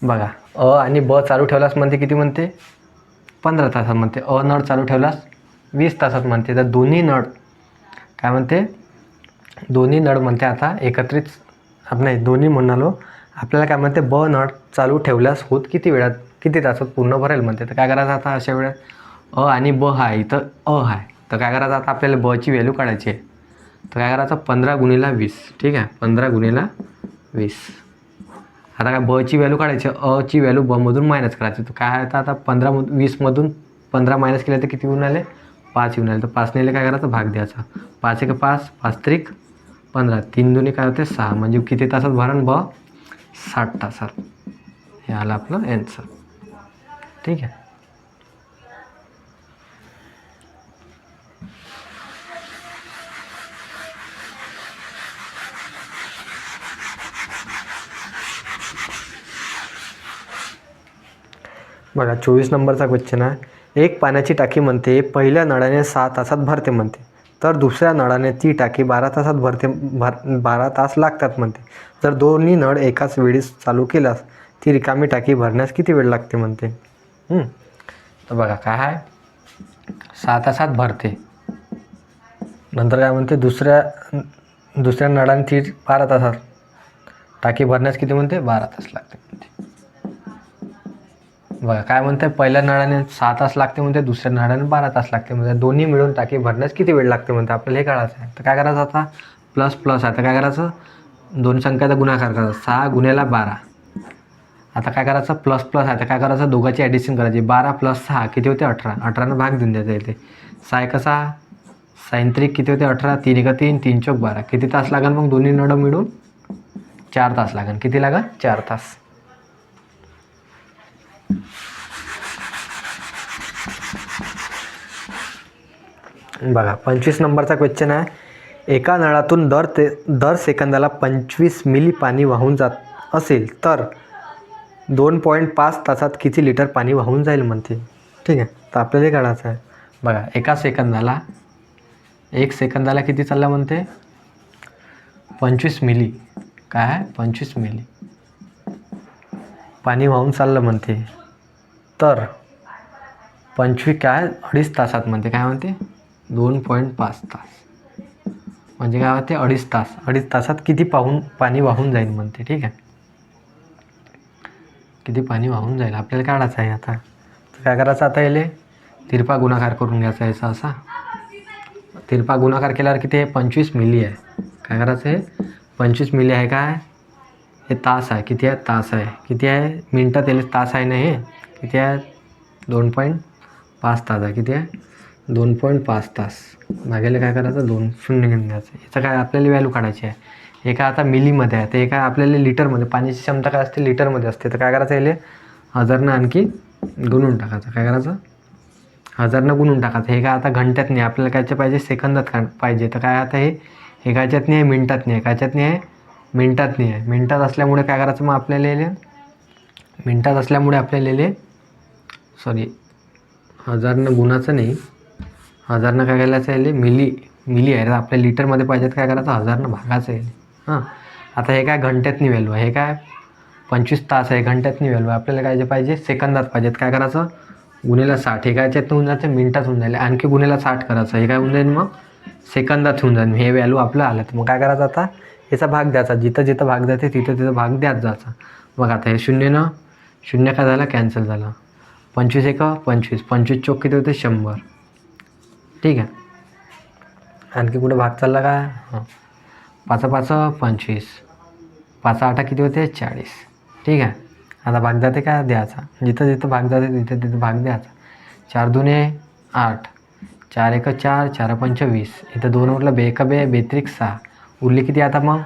बघा अ आणि ब चालू ठेवलास म्हणते किती म्हणते? 15 तासात म्हणते. अ नळ चालू ठेवलास 20 तासात म्हणते. तर दोन्ही नळ काय म्हणते? दोन्ही नळ म्हणते आता एकत्रित नाही दोन्ही म्हणालो. आपल्याला काय म्हणते? ब नळ चालू ठेवल्यास हौद किती वेळात किती तासात पूर्ण भरेल म्हणते. तर काय करायचं आता अशा वेळेत? अ आणि ब हा इथं अ आहे. तर काय करायचं आता? आपल्याला बची व्हॅल्यू काढायची आहे. तर काय करायचं? 15 गुणिले 20. ठीक आहे. 15 गुणिले 20. आता काय बची व्हॅल्यू काढायची? अची व्हॅल्यू बमधून मायनस करायची. तर काय आहे आता? 15 20मधून 15 मायनस केलं तर किती येऊन आले? 5 येऊन आले. तर 5ने काय करायचं? भाग द्यायचा. 5 एक 5, 5 त्रिक 15, 3 दुनी काय होते? 6. म्हणजे किती तासात भरण ब? 60 तासात. हे आलं आपलं आन्सर. ठीक आहे. बघा 24 नंबरचा क्वेश्चन आहे. एक पाण्याची टाकी म्हणते पहिल्या नळाने 6 तासात भरते म्हणते, तर दुसऱ्या नळाने ती टाकी 12 तासात भरते 12 तास लागतात म्हणते. जर दोन्ही नळ एकाच वेळी चालू केल्यास ती रिकामी टाकी भरण्यास किती वेळ लागते म्हणते. तर बघा काय आहे, 6 तासात भरते, नंतर काय म्हणते दुसऱ्या नळाने ती 12 तासात टाकी भरण्यास किती म्हणते 12 तास लागते म्हणते. बघा काय म्हणते, पहिल्या नळाने 6 तास लागते म्हणते, दुसऱ्या नळाने 12 तास लागते म्हणते. दोन्ही मिळून टाकी भरण्यास किती वेळ लागते म्हणते आपल्याला हे काढायचं आहे. तर काय करायचं, आता प्लस प्लस आहे तर काय करायचं, दोन संख्याचा गुणाकार करायचा, 6 गुणिले 12. आता काय करायचं, प्लस प्लस आहे तर काय करायचं, दोघांची ॲडिशन करायची, 12 + 6 किती होते 18, 18नं भाग देऊन द्यायचा इथे. 6 × 6 6 किती होते 18, 3 × 3 3 × 12. किती तास लागेल मग दोन्ही नळं मिळून, 4 तास लागेल. किती लागेल 4 तास. बघा 25 नंबरचा क्वेश्चन आहे. एका नळातून दर सेकंदाला 25 मिली पाणी वाहून जात असेल तर 2.5 तासात किती लिटर पाणी वाहून जाईल म्हणते. ठीक आहे, तर आपल्याला हे काढायचं आहे. बघा एक सेकंदाला किती चाललं म्हणते 25 मिली, काय आहे 25 मिली पाणी वाहून चाललं म्हणते. तर 25 काय 2.5 तासात म्हणते, काय म्हणते 2.5 तास म्हणजे काय होते 2.5 तास. 2.5 तासात किती पाणी वाहून जाईल म्हणते. ठीक आहे, किती पाणी वाहून जाईल आपल्याला काढायचं आहे. आता तर काय करायचं, आता याले तिरपा गुणाकार करून घ्यायचा याचा. असा तिरपा गुणाकार केल्यावर किती आहे 25 मिली आहे. काय करायचं आहे 25 मिली आहे, काय हे तास आहे, किती आहे तास आहे, किती आहे मिनटात याले तास आहे ना, हे किती आहे 2.5 तास आहे. किती आहे 2.5 तास भागायला काय करायचं 2 शून्य घेऊन द्यायचं. याचं काय आपल्याला व्हॅल्यू काढायची आहे. हे काय आता मिलीमध्ये आहे, तर हे काय आपल्याला लिटरमध्ये, पाण्याची क्षमता काय असते लिटरमध्ये असते. तर काय करायचं याले 1000नं आणखी गुणून टाकायचं. काय करायचं 1000नं गुणून टाकायचं. हे काय आता घंट्यात नाही, आपल्याला कायचं पाहिजे सेकंदात पाहिजे. तर काय आता हे कायच्यात नाही आहे मिनटात नाही आहे, कायच्यात नाही आहे मिनटात नाही आहे. मिनटात असल्यामुळे काय करायचं मग आपल्याला याले मिनटात असल्यामुळे आपल्याला याले 1000नं गुणाचं नाही, 1000नं काय करायचं याले मिली आहे, आपल्या लिटरमध्ये पाहिजे तर काय करायचं 1000नं भागायचं याले. आता हे काय घंट्यातनी व्हॅल्यू आहे, हे काय 25 तास आहे घंट्यातनी व्हॅल्यू आहे. आपल्याला काय जे पाहिजे सेकंदात पाहिजेत. काय करायचं गुणिले 60, हे कायच्यात होऊन जातं मिनटात होऊन जाईल, आणखी गुणिले 60 करायचं, हे काय होऊन जाईल मग सेकंदात होऊन जाईल. हे व्हॅल्यू आपलं आलं. तर मग काय करायचं, आता याचा भाग द्यायचा, जिथं भाग जाते तिथं भाग द्यात जायचा. मग आता हे शून्य काय झालं कॅन्सल झालं. 25 × 1 = 25, 25 चोक किती होते 100. ठीक आहे, आणखी कुठं भाग चालला का 5 × 5 = 25, 5 × 8 किती होते 40. ठीक आहे, आता भाग जाते काय द्यायचा, जिथं भाग जाते तिथं भाग द्यायचा. 4 × 2 = 8, 4 × 1 = 4, 4 × 5 = 20. इथं 2 उरलं 2 × 2 = 2 × 6. उरली किती आता मग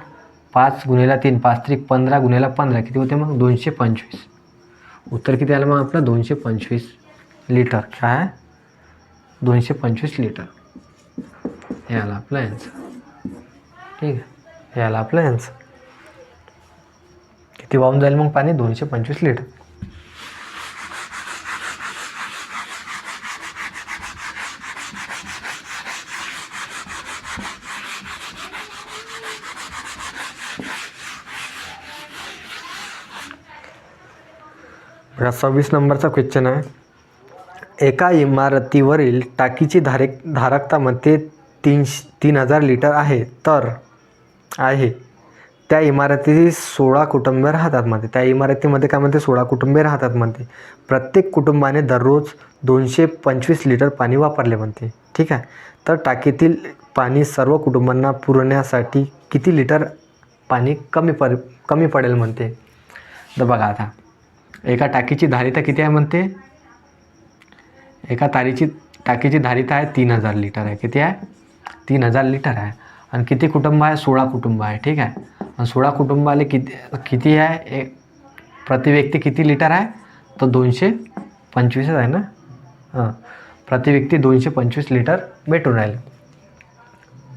5 × 3 5 × 15 × 15 किती होते मग 225. उत्तर किती आलं मग आपलं 225 लिटर. काय 225 लिटर हे आलं आपलं आन्सर. ठीक आहे, हे आलं आपलं आन्सर. किती वाहून जाईल मग पाणी 225 लिटर. बघा 26 नंबरचा क्वेश्चन आहे. एका इमारतीवरील टाकीची धारकतामध्ये 3000 लिटर आहे तर त्या इमारतीत 16 कुटुंबे राहतात म्हणते. त्या इमारतीमध्ये काय म्हणते 16 कुटुंबे राहतात म्हणते. प्रत्येक कुटुंबाने दररोज 225 लिटर पाणी वापरले म्हणते. ठीक आहे, तर टाकीतील पाणी सर्व कुटुंबांना पुरवण्यासाठी किती लिटर पाणी कमी पडेल म्हणते. तर बघा आता एका टाकीची धारिता किती आहे म्हणते, एका टाकीची धारिता आहे 3000 लिटर आहे. किती आहे 3000 लिटर आहे. आणि किती कुटुंब आहे 16 कुटुंब आहे. ठीक आहे, आणि 16 कुटुंबाले किती आहे प्रति व्यक्ती किती लिटर आहे, तर 225 आहे ना. हां, प्रति व्यक्ती 225 लिटर भेटून राहिलं.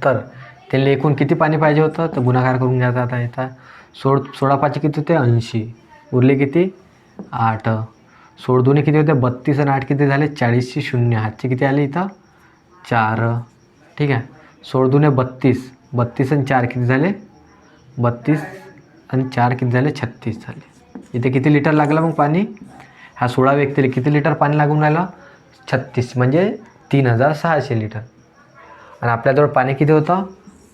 तर त्याला एकूण किती पाणी पाहिजे होतं, तर गुणाकार करून घ्यायचा. आता इथं 16 पाचशे किती होते 80, उरले किती 8. 16 दुने किती होते 32 आणि 8 किती झाले 40. 0 हातचे किती आले इथं 4. ठीक आहे. 16 दुने 32, 32 आणि 4 किती झाले 32 आणि 4 किती झाले 36 झाले. इथे किती लिटर लागलं मग पाणी, ह्या 16 व्यक्तीला किती लिटर पाणी लागून राहिलं 36, म्हणजे 3600 लिटर. आणि आपल्याजवळ पाणी किती होतं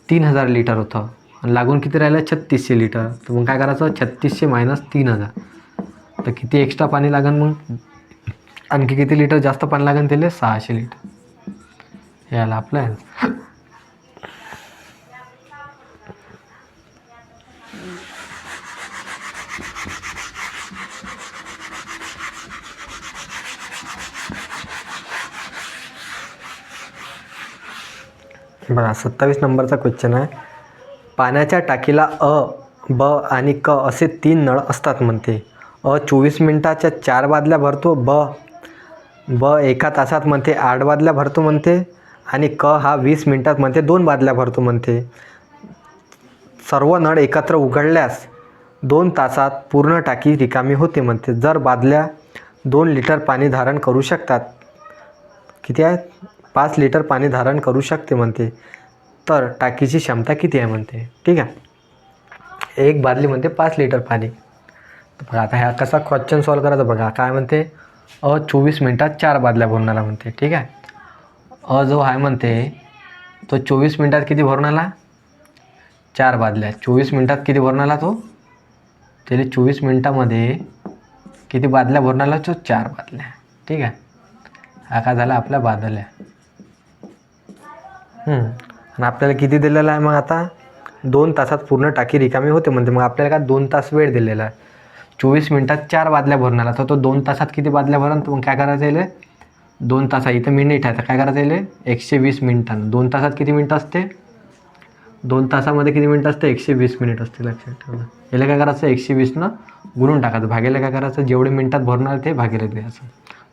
3000 लिटर होतं आणि लागून किती राहिलं 3600 लिटर. तर मग काय करायचं 3600 मायनस 3000, तर किती एक्स्ट्रा पाणी लागेल मग, आणखी किती लिटर जास्त पाणी लागेल त्याला 600 लिटर. हे आलं आपलं आहे. बघा 27 नंबरचा क्वेश्चन आहे. पाण्याच्या टाकीला अ, ब आणि क असे 3 नळ असतात म्हणते. अ 24 मिनिटाच्या 4 बादल्या भरतो, ब 1 तासात म्हणते 8 बादल्या भरतो म्हणते, आणि क हा 20 मिनिटात म्हणते 2 बादल्या भरतो म्हणते. सर्व नळ एकत्र उघडल्यास 2 तासात पूर्ण टाकी रिकामी होते म्हणते. जर बादल्या 2 लिटर पाणी धारण करू शकतात, किती आहे 5 लिटर पाणी धारण करू शकते म्हणते, तर टाकीची क्षमता किती आहे म्हणते. ठीक आहे. एक बादली म्हणते 5 लिटर पाणी. तर बघा आता ह्या कसा क्वेश्चन सॉल्व करायचा. बघा काय म्हणते, अ 24 मिनिटात 4 बादल्या भरणारा म्हणते. ठीक आहे. अ जो आहे म्हणते तो 24 मिनिटात किती भरून आला 4 बादल्या. 24 मिनिटात किती भरून आला तो, त्याला 24 मिनिटामध्ये किती बादल्या भरून आला तो 4 बादल्या. ठीक आहे. हा काय झाला आपल्या बादल्या. आणि आपल्याला किती दिलेलं आहे मग आता 2 तासात पूर्ण टाकी रिकामी होते म्हणते. मग आपल्याला काय 2 तास वेळ दिलेला आहे. 24 मिनिटात 4 बादल्या भरून आला, तर तो 2 तासात किती बादल्या भरण, तर मग काय करायचं येईल 2 तासात, इथं मिनिट आहे तर काय करायचं येईल 120 मिनिटांना. 2 तासात किती मिनिटं असते, 2 तासामध्ये किती मिनिटं असते 120 मिनिट असते. लक्षात ठेवा. याला काय करायचं 120नं गुणून टाकायचं, भागेला काय करायचं जेवढे मिनिटात भरणार ते भागेला द्यायचं,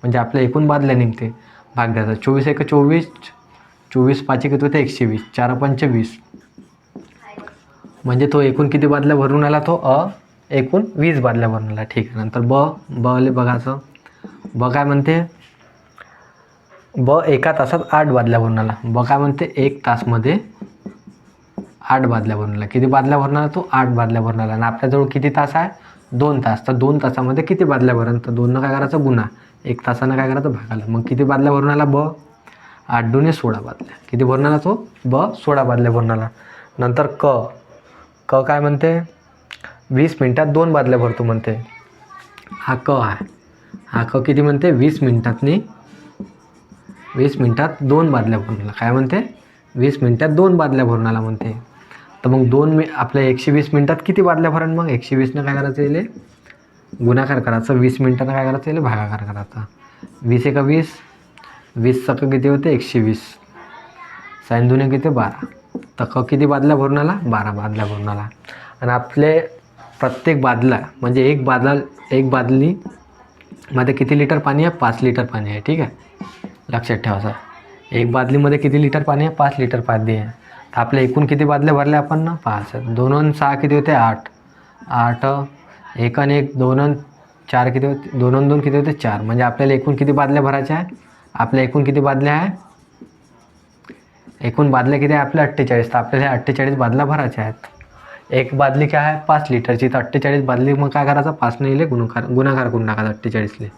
म्हणजे आपल्या एकूण बादल्या निघते. भाग द्यायचा 24 एक 24, 24 पाचशे किती होते 120, 4 पंचे 20, म्हणजे तो एकूण किती बादल्या भरून आला तो एकूण 20 बादल्या भरून आला. ठीक आहे. नंतर बले बघायचं. ब काय म्हणते, ब 1 तासात 8 बादल्या भरून आला. ब काय म्हणते 1 तासमध्ये 8 बादल्या भरून आला. किती बादल्या भरून आला तो 8 बादल्या भरून आला. आणि आपल्याजवळ किती तास आहे 2 तास, तर 2 तासामध्ये किती बादल्या भरून, तर 2नं काय करायचं गुणा, 1 तासानं काय करायचं भागाला. मग किती बादल्या भरून आला ब 8 दुने 16 बादल्या. किती भरून आला तो ब 16 बादल्या भरून आला. नंतर क काय म्हणते 20 मिनिटात 2 बादल्या भरतो म्हणते. हा क आहे. हा क किती म्हणते 20 मिनिटात 2 बादल्या भरून आला. काय म्हणते 20 मिनिटात 2 बादल्या भरून आला म्हणते. तर मग आपल्या 120 मिनिटात किती बादल्या भरण, मग 120नं काय करायचं येईल गुणाकार करायचं, 20 मिनिटानं काय करायचं येईल भागाकार करायचा. 20 एक 20, 20 सक किती होते 120, साइन दुने किती 12, तर क किती बादल्या भरून आला 12 बादल्या भरून आला. आणि आपले प्रत्येक बादला म्हणजे एक बादलीमध्ये किती लिटर पाणी आहे 5 लिटर पाणी आहे. ठीक आहे. लक्षात ठेवायचं. एक बादलीमध्ये किती लिटर पाणी आहे 5 लिटर पाणी आहे. तर आपल्या एकूण किती बादल्या भरल्या आपण ना 5. 2 आणि 6 किती होते 8, 1 आणि 1 2 आणि 4 किती होते 2 आणि 2 किती होते 4, म्हणजे आपल्याला एकूण किती बादल्या भरायच्या आहे. आपल्या एकूण किती बादल्या आहे, एकूण बादल्या किती आहे आपल्या 48, तर आपल्याला 48 बादल्या भरायच्या आहेत. एक बादली काय आहे 5 लिटरची, तर 48 बादली मग काय करायचं 5 ने गुणाकार करून टाकायचा 48ले.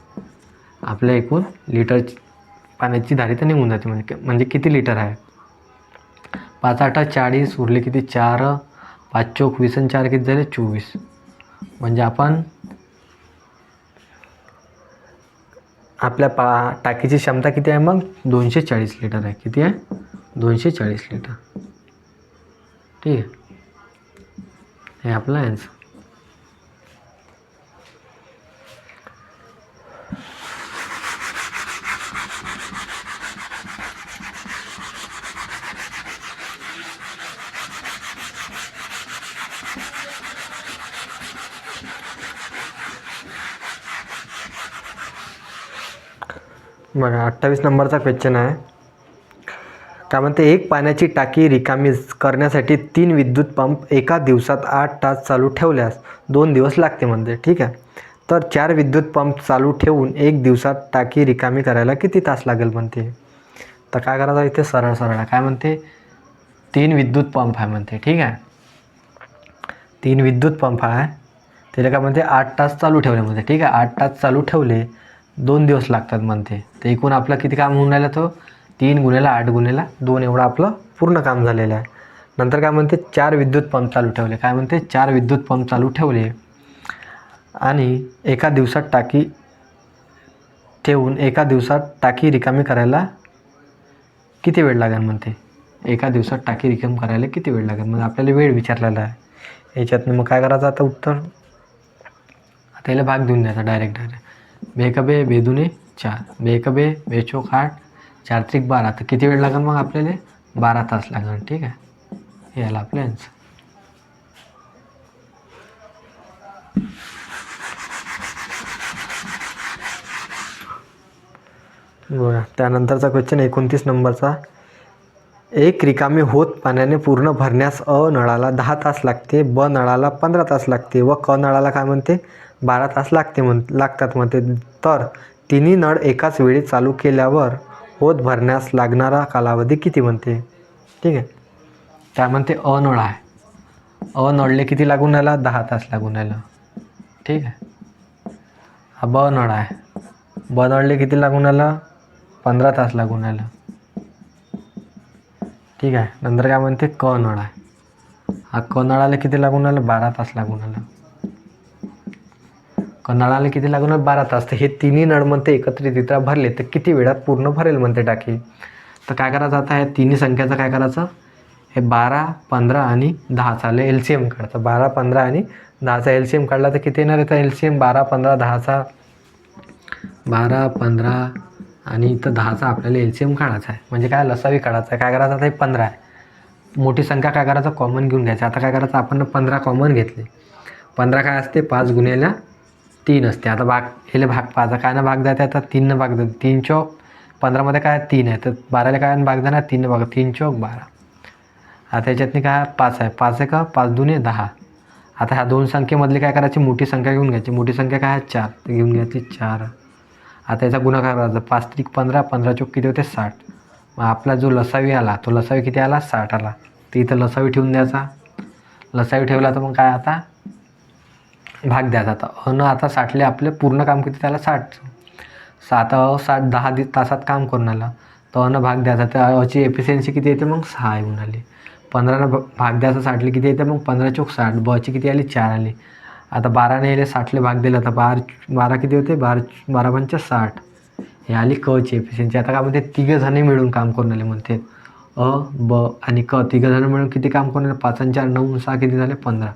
आपल्या एकूण लिटर पाण्याची धारी तर निघून जाते. म्हणजे किती लिटर आहे 5 8 40, उरले किती 4, 5 चोक 20 आणि 4 किती झाले 24, म्हणजे आपण आपल्या टाकीची क्षमता किती आहे मग 240 लिटर आहे. किती आहे 240 लिटर. ठीक आहे. हे आपला आन्सर. बघा 28 नंबरचा क्वेश्चन आहे. काय म्हणते, एक पाण्याची टाकी रिकामी करण्यासाठी 3 विद्युत पंप एका दिवसात 8 तास चालू ठेवल्यास 2 दिवस लागते म्हणते. ठीक आहे. तर 4 विद्युत पंप चालू ठेवून 1 दिवसात टाकी रिकामी करायला किती तास लागेल म्हणते. तर काय करायचं इथे सरळ सरळ आहे. काय म्हणते, 3 विद्युत पंप आहे म्हणते. ठीक आहे. 3 विद्युत पंप आहे, त्याला काय म्हणते 8 तास चालू ठेवले म्हणते. ठीक आहे. 8 तास चालू ठेवले 2 दिवस लागतात म्हणते. तर एकूण आपलं किती काम होऊन राहिलं, तो 3 गुणिले 8 गुणिले 2 एवढं आपलं पूर्ण काम झालेलं आहे. नंतर काय म्हणते, 4 विद्युत पंप चालू ठेवले. काय म्हणते, 4 विद्युत पंप चालू ठेवले आणि एका दिवसात टाकी ठेवून एका दिवसात टाकी रिकामी करायला किती वेळ लागेल म्हणते. एका दिवसात टाकी रिकामी करायला किती वेळ लागेल म्हणजे आपल्याला वेळ विचारलेला आहे. याच्यातनं मग काय करायचं आता उत्तर, आता याला भाग देऊन द्यायचा डायरेक्ट. बेकबे बेदुने 4, बेकबे बेचोक 8, 4 त्रिक 12. तर किती वेळ लागेल मग आपल्याला, 12 तास लागेल. ठीक आहे. हे याला आपलं आन्सर. बघा त्यानंतरचा क्वेश्चन 29 नंबरचा. एक रिकामी होत पाण्याने पूर्ण भरण्यास अ नळाला 10 तास लागते, ब नळाला 15 तास लागते व क नळाला काय म्हणते 12 तास लागतात म्हणते. तर तिन्ही नळ एकाच वेळी चालू केल्यावर होत भरण्यास लागणारा कालावधी किती म्हणते. ठीक आहे. काय म्हणते, अ नळ आहे, अ नळले किती लागून राहिला, 10 तास लागून राहिलं. ठीक आहे. हा ब नळ आहे, ब नळले किती लागून राहिलं, 15 तास लागून राहिलं. ठीक आहे. नंतर काय म्हणते, क नळ आहे, हा क नळाला किती लागून राहिलं, 12 तास लागून राहिलं. क नळाला किती लागून राहिलं, 12 तास. तर हे तिन्ही नळ म्हणते एकत्रितरित्या भरले तर किती वेळात पूर्ण भरेल म्हणते टाकी. तर काय करायचं आता, ह्या तिन्ही संख्याचं काय करायचं, हे 12, 15 आणि 10 चाले एल सी एम काढायचं. 12, 15 आणि 10चा एल सी एम काढला तर किती येणार आहे, एल सी एम 12, 15, 10चा 12, 15 आणि इथं 10चा आपल्याला एल सी एम काढायचा आहे. म्हणजे काय, लसावी काढायचा आहे. काय करायचं आता, हे 15 आहे, मोठी संख्या काय करायचं, कॉमन घेऊन घ्यायचं. आता काय करायचं, आपण 15 कॉमन घेतले. 15 काय असते, 5 गुणिले 3 असते. आता भाग हेले भाग 5 काय ना भाग जाते, आता 3 भाग जाते. 3 चौक 15मध्ये काय 3 आहे, तर 12ला काय भाग जाणार, 3 भाग, 3 चौक 12. आता याच्यातनी काय 5 आहे, 5 आहे का, 5 दुने 10. आता ह्या दोन संख्येमधली काय करायची, मोठी संख्या घेऊन घ्यायची. मोठी संख्या काय आहे, 4, तर घेऊन घ्यायची 4. आता याचा गुणाकार करायचा, 5 त्रिक 15, 15 चौक किती होते, 60. मग आपला जो लसावी आला तो लसावी किती आला, 60 आला. तर इथं लसावी ठेवून द्यायचा. लसावी ठेवला तर मग काय आता भाग द्यायचा. आता अन आता 60ले आपले पूर्ण काम किती त्याला 60. 60 10 तासात काम करून आला, तर अन भाग द्यायचा. तर अची एफिशियन्सी किती येते मग 6 येऊन आली. 15नं भाग द्यायचा 60ले किती येते मग 15 चौक 60. बची किती आली, 4 आली. आता 12ने याला 60ले भाग दिला तर 12 किती होते, 12 पंच 60. हे आली कची एफिशियन्सी. आता काय म्हणते, तिघंजणे मिळून काम करून आले म्हणते. अ ब आणि क तिघंजणं मिळून किती काम करून आले, 5 आणि 4 9 6 किती झाले, 15.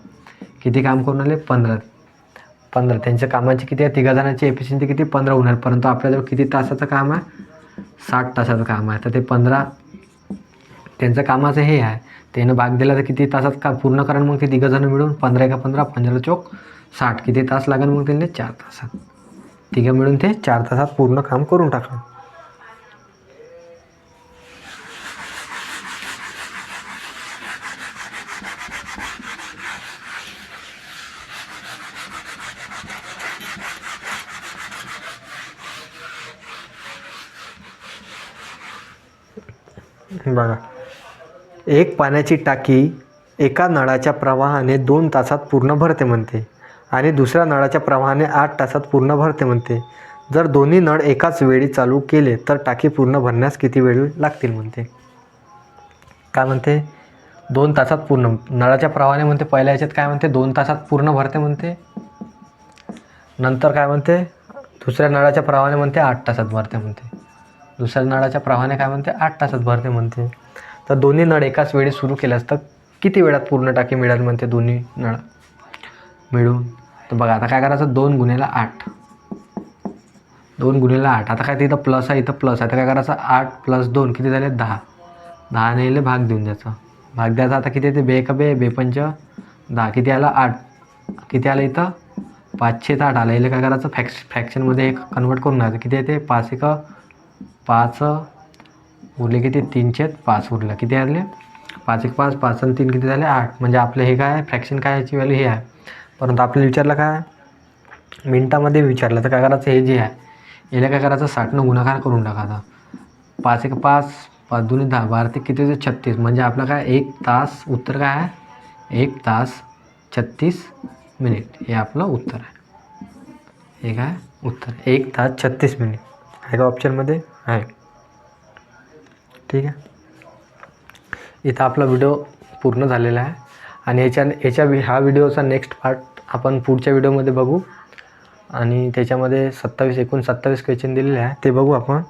किती काम करून आले, 15. त्यांच्या कामाची किती आहे, तिघाजणांची एफिशियन्सी किती, 15 होणार. परंतु आपल्याजवळ किती तासाचं काम आहे, 60 तासाचं काम आहे. तर ते 15 त्यांचं कामाचं हे आहे, त्यानं भाग दिला तर किती तासात का पूर्ण करा. मग ते तिघंजणं मिळून 15 का 15, 15 चौक 60 किती तास लागेल मग त्यांनी, 4 तासात. तिघं मिळून ते 4 तासात पूर्ण काम करून टाका. बघा, एक पाण्याची टाकी एका नळाच्या प्रवाहाने 2 तासात पूर्ण भरते म्हणते आणि दुसऱ्या नळाच्या प्रवाहाने 8 तासात पूर्ण भरते म्हणते. जर दोन्ही नळ एकाच वेळी चालू केले तर टाकी पूर्ण भरण्यास किती वेळ लागतील म्हणते. काय म्हणते, 2 तासात पूर्ण. नळाच्या प्रवाहाने म्हणते पहिल्या याच्यात काय म्हणते, 2 तासात पूर्ण भरते म्हणते. नंतर काय म्हणते, दुसऱ्या नळाच्या प्रवाहाने म्हणते 8 तासात भरते म्हणते. दुसऱ्या नळाच्या प्रवाहाने काय म्हणते, 8 तासात भरते म्हणते. तर दोन्ही नळ एकाच वेळी सुरू केल्यास तर किती वेळात पूर्ण टाकी मिळेल म्हणते, दोन्ही नळ मिळून. तर बघा आता काय करायचं, 2 गुणिले 8, 2 गुणिले 8. आता काय तिथं प्लस आहे, इथं प्लस आहे, तर काय करायचं, 8 + 2 किती झाले, 10. 10ने याला भाग देऊन द्यायचा. भाग द्यायचा आता किती येते, बे का बे, बे पंच 10. किती आला, 8. किती आलं इथं, 5 6 8 आलं. याला काय करायचं, फ्रॅक्शनमध्ये एक कन्वर्ट करून घ्यायचं. किती येते, 5 1 5 उरले किती, 3/5 उरलं, किती आले 5 एक 5, 5 आणि 3 किती झाले 8. म्हणजे आपलं हे काय आहे, फ्रॅक्शन काय याची व्हॅल्यू हे आहे. परंतु आपल्याला विचारलं काय मिनटामध्ये विचारलं, तर काय करायचं, हे जे आहे याला काय करायचं 60नं गुणाकार करून टाकायचा. 5 एक 5, 5 दुनी 10, 12 ते किती होते 36. म्हणजे आपलं काय 1 तास, उत्तर काय आहे 1 तास 36 मिनिट, हे आपलं उत्तर आहे. हे काय उत्तर 1 तास 36 मिनिट आहे का ऑप्शनमध्ये आहे. ठीक आहे. इथं आपला व्हिडिओ पूर्ण झालेला आहे आणि हा व्हिडिओचा नेक्स्ट पार्ट आपण पुढच्या व्हिडिओमध्ये बघू. आणि त्याच्यामध्ये 27 क्वेश्चन दिलेले आहे, ते बघू आपण.